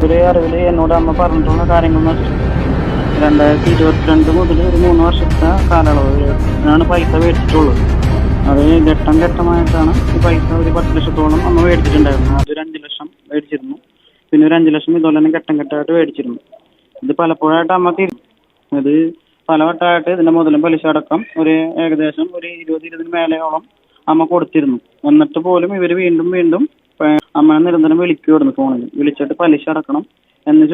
ഒരു അറിവിൽ എന്നോട് അമ്മ പറഞ്ഞിട്ടുള്ള കാര്യങ്ങളെന്ന് വെച്ചാൽ 2022 മുതൽ ഒരു 3 വർഷത്തെ കാലയളവിലാണ് പൈസ മേടിച്ചിട്ടുള്ളത്. അത് ഘട്ടം ഘട്ടമായിട്ടാണ് ഈ പൈസ ഒരു 10 ലക്ഷത്തോളം അമ്മ മേടിച്ചിട്ടുണ്ടായിരുന്നു. അതൊരു 5 ലക്ഷം മേടിച്ചിരുന്നു. പിന്നെ ഒരു 5 ലക്ഷം ഇതുപോലെ തന്നെ ഘട്ടം ഘട്ടമായിട്ട് മേടിച്ചിരുന്നു. ഇത് പലപ്പോഴായിട്ട് അമ്മ ഇത് പലവട്ടമായിട്ട് ഇതിന്റെ മുതലും പലിശ അടക്കം ഒരു ഏകദേശം ഒരു 20 മേലെയോളം അമ്മ കൊടുത്തിരുന്നു. എന്നിട്ട് പോലും ഇവർ വീണ്ടും വീണ്ടും അമ്മനെ നിരന്തരം വിളിക്കുമായിരുന്നു. ഫോണിൽ വിളിച്ചിട്ട് പലിശ അടക്കണം എന്ന്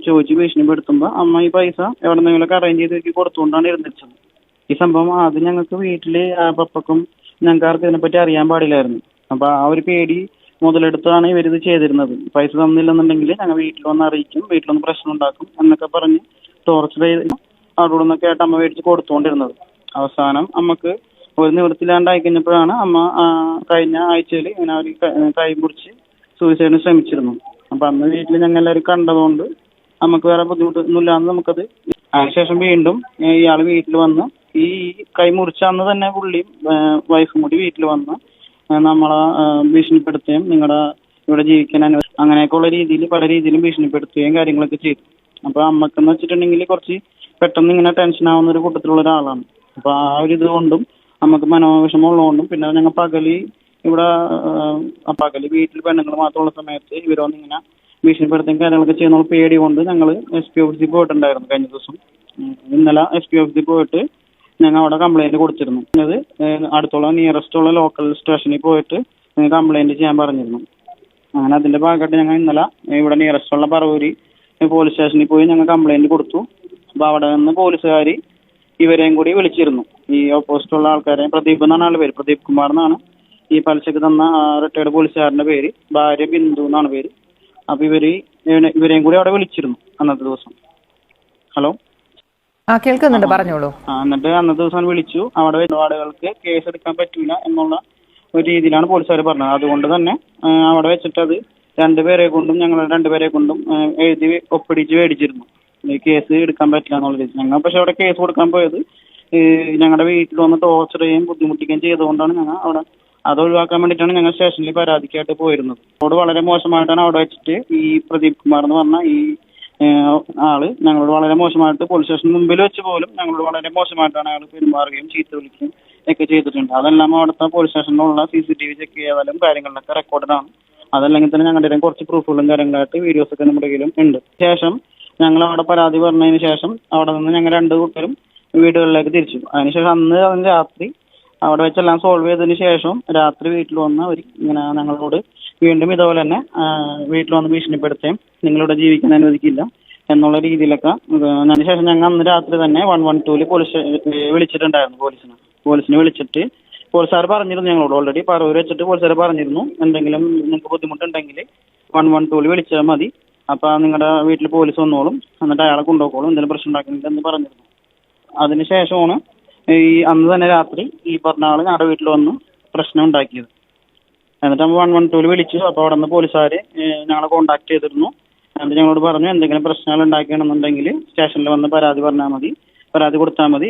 ചോദിച്ച് ഭീഷണിപ്പെടുത്തുമ്പോൾ അമ്മ ഈ പൈസ എവിടെന്നെങ്കിലൊക്കെ അറേഞ്ച് ചെയ്ത് വെക്കി കൊടുത്തുകൊണ്ടാണ് ഇരുന്നിച്ചത്. ഈ സംഭവം ആദ്യം ഞങ്ങൾക്ക് വീട്ടിൽ പപ്പക്കും ഞങ്ങൾക്ക് ആർക്കും ഇതിനെപ്പറ്റി അറിയാൻ പാടില്ലായിരുന്നു. അപ്പൊ ആ ഒരു പേടി മുതലെടുത്താണ് ഇവരിത് ചെയ്തിരുന്നത്. പൈസ തന്നില്ലെന്നുണ്ടെങ്കിൽ ഞങ്ങൾ വീട്ടിൽ വന്ന് അറിയിക്കും, വീട്ടിലൊന്ന് പ്രശ്നം ഉണ്ടാക്കും എന്നൊക്കെ പറഞ്ഞ് ടോർച്ചർ ചെയ്ത് അവിടെ നിന്നൊക്കെ ആയിട്ട് അമ്മ മേടിച്ച് കൊടുത്തുകൊണ്ടിരുന്നത്. അവസാനം അമ്മക്ക് ഒരു നിവൃത്തിയില്ലാണ്ടായി കഴിഞ്ഞപ്പോഴാണ് അമ്മ കഴിഞ്ഞ ആഴ്ചയിൽ ഇങ്ങനെ ഒരു കൈ മുറിച്ച് സൂയിസൈഡിന് ശ്രമിച്ചിരുന്നു. അപ്പൊ അന്ന് വീട്ടിൽ ഞങ്ങൾ എല്ലാവരും കണ്ടതുകൊണ്ട് നമുക്ക് വേറെ ബുദ്ധിമുട്ടൊന്നുമില്ലാന്ന് നമുക്കത്. അതിനുശേഷം വീണ്ടും ഇയാൾ വീട്ടിൽ വന്ന് ഈ കൈ മുറിച്ച അന്ന് തന്നെ പുള്ളിയും വൈഫും കൂടി വീട്ടിൽ വന്ന് നമ്മളെ ഭീഷണിപ്പെടുത്തുകയും നിങ്ങളുടെ ഇവിടെ ജീവിക്കാൻ അങ്ങനെയൊക്കെയുള്ള രീതിയിൽ പല രീതിയിലും ഭീഷണിപ്പെടുത്തുകയും കാര്യങ്ങളൊക്കെ ചെയ്തു. അപ്പൊ അമ്മക്കെന്ന് വെച്ചിട്ടുണ്ടെങ്കിൽ കുറച്ച് പെട്ടെന്ന് ഇങ്ങനെ ടെൻഷൻ ആവുന്ന ഒരു കൂട്ടത്തിലുള്ള ഒരാളാണ്. അപ്പൊ ആ ഒരു ഇതുകൊണ്ടും നമുക്ക് മനോവിഷമം ഉള്ളതുകൊണ്ടും പിന്നെ ഞങ്ങൾ പകല് വീട്ടിൽ പെണ്ണുങ്ങൾ മാത്രമുള്ള സമയത്ത് ഇവരൊന്നിങ്ങനെ ഭീഷണിപ്പെടുത്തുകയും കാര്യങ്ങളൊക്കെ ചെയ്യുന്ന പേടി കൊണ്ട് ഞങ്ങൾ SP ഓഫീസിൽ പോയിട്ടുണ്ടായിരുന്നു. കഴിഞ്ഞ ദിവസം ഇന്നലെ SP ഓഫീസിൽ പോയിട്ട് ഞങ്ങൾ അവിടെ കംപ്ലൈന്റ് കൊടുത്തിരുന്നു. അത് അടുത്തുള്ള നിയറസ്റ്റ് ഉള്ള ലോക്കൽ സ്റ്റേഷനിൽ പോയിട്ട് കംപ്ലൈന്റ് ചെയ്യാൻ പറഞ്ഞിരുന്നു. അങ്ങനെ അതിന്റെ ഭാഗമായിട്ട് ഞങ്ങൾ ഇന്നലെ ഇവിടെ നിയറസ്റ്റ് ഉള്ള പറവൂരി പോലീസ് സ്റ്റേഷനിൽ പോയി ഞങ്ങൾ കംപ്ലൈന്റ് കൊടുത്തു. അപ്പൊ അവിടെ നിന്ന് പോലീസുകാർ ഇവരെയും കൂടി വിളിച്ചിരുന്നു. ഈ ഓപ്പോസിറ്റുള്ള ആൾക്കാരെ പ്രദീപ് എന്നാണ് ആളുടെ പേര്, പ്രദീപ് കുമാർ എന്നാണ് ഈ പലിശക്ക് തന്ന റിട്ടയർഡ് പോലീസുകാരന്റെ പേര്. ഭാര്യ ബിന്ദു എന്നാണ് പേര്. അപ്പൊ ഇവരെയും കൂടി അവിടെ വിളിച്ചിരുന്നു അന്നത്തെ ദിവസം. ഹലോ, കേൾക്കുന്നുണ്ട്, പറഞ്ഞോളൂ. എന്നിട്ട് അന്നത്തെ ദിവസം വിളിച്ചു. അവിടെ ആളുകൾക്ക് കേസ് എടുക്കാൻ പറ്റൂല എന്നുള്ള ഒരു രീതിയിലാണ് പോലീസുകാർ പറഞ്ഞത്. അതുകൊണ്ട് തന്നെ അവിടെ വെച്ചിട്ടത് ഞങ്ങൾ രണ്ടുപേരെ കൊണ്ടും എഴുതി ഒപ്പിടിച്ച് മേടിച്ചിരുന്നു. കേസ് എടുക്കാൻ പറ്റില്ല എന്നുള്ള രീതി. ഞങ്ങൾ പക്ഷെ അവിടെ കേസ് കൊടുക്കാൻ പോയത് ഞങ്ങളുടെ വീട്ടിൽ വന്ന് ടോർച്ചർ ചെയ്യുകയും ബുദ്ധിമുട്ടിക്കുകയും ചെയ്തുകൊണ്ടാണ് ഞങ്ങൾ അവിടെ അത് ഒഴിവാക്കാൻ വേണ്ടിയിട്ടാണ് ഞങ്ങൾ സ്റ്റേഷനിൽ പരാതിക്കായിട്ട് പോയിരുന്നത്. അവിടെ വളരെ മോശമായിട്ടാണ് അവിടെ വെച്ചിട്ട് ഈ പ്രദീപ് കുമാർ എന്ന് പറഞ്ഞ ഈ ആള് ഞങ്ങളോട് വളരെ മോശമായിട്ട് പോലീസ് സ്റ്റേഷന് മുമ്പിൽ വെച്ച് പോലും ഞങ്ങളോട് വളരെ മോശമായിട്ടാണ് അയാൾ പെരുമാറുകയും ചീത്ത വിളിക്കുകയും ഒക്കെ ചെയ്തിട്ടുണ്ട്. അതെല്ലാം അവിടുത്തെ പോലീസ് സ്റ്റേഷനിലുള്ള CCTV ചെക്ക് ചെയ്താലും കാര്യങ്ങളിലൊക്കെ റെക്കോർഡാണ്. അതല്ലെങ്കിൽ തന്നെ ഞങ്ങളുടെ കുറച്ച് പ്രൂഫുകളും കാര്യങ്ങളായിട്ട് വീഡിയോസ് ഒക്കെ നമ്മുടെ കയ്യിലും ഉണ്ട്. ശേഷം ഞങ്ങൾ അവിടെ പരാതി പറഞ്ഞതിന് ശേഷം അവിടെ നിന്ന് ഞങ്ങൾ 2 കൂട്ടരും വീടുകളിലേക്ക് തിരിച്ചു. അതിനുശേഷം അന്ന് രാത്രി അവിടെ വെച്ചെല്ലാം സോൾവ് ചെയ്തതിന് ശേഷം രാത്രി വീട്ടിൽ വന്ന് അവർ ഇങ്ങനെ ഞങ്ങളോട് വീണ്ടും ഇതുപോലെ തന്നെ വീട്ടിൽ വന്ന് ഭീഷണിപ്പെടുത്തുകയും നിങ്ങളിവിടെ ജീവിക്കാൻ അനുവദിക്കില്ല എന്നുള്ള രീതിയിലൊക്കെ. അതിനുശേഷം ഞങ്ങൾ അന്ന് രാത്രി തന്നെ 112 പോലീസ് വിളിച്ചിട്ടുണ്ടായിരുന്നു. പോലീസിനെ വിളിച്ചിട്ട് പോലീസുകാർ പറഞ്ഞിരുന്നു ഞങ്ങളോട് ഓൾറെഡി പറവൂർ വെച്ചിട്ട് പോലീസുകാർ പറഞ്ഞിരുന്നു എന്തെങ്കിലും നിങ്ങൾക്ക് ബുദ്ധിമുട്ടുണ്ടെങ്കിൽ 112 വിളിച്ചാൽ മതി, അപ്പൊ നിങ്ങളുടെ വീട്ടിൽ പോലീസ് വന്നോളും, എന്നിട്ട് അയാളെ കൊണ്ടുപോക്കോളും, എന്തെങ്കിലും പ്രശ്നം ഉണ്ടാക്കുന്നില്ല എന്ന് പറഞ്ഞിരുന്നു. അതിനുശേഷമാണ് അന്ന് തന്നെ രാത്രി ഈ പറഞ്ഞ ആള് ഞങ്ങളുടെ വീട്ടിൽ വന്ന് പ്രശ്നം ഉണ്ടാക്കിയത്. എന്നിട്ട് നമ്മൾ 112 വിളിച്ചു. അപ്പോൾ അവിടെ നിന്ന് പോലീസുകാർ ഞങ്ങളെ കോൺടാക്ട് ചെയ്തിരുന്നു. എന്നിട്ട് ഞങ്ങളോട് പറഞ്ഞു എന്തെങ്കിലും പ്രശ്നങ്ങൾ ഉണ്ടാക്കുകയാണെന്നുണ്ടെങ്കിൽ സ്റ്റേഷനിൽ വന്ന് പരാതി കൊടുത്താൽ മതി.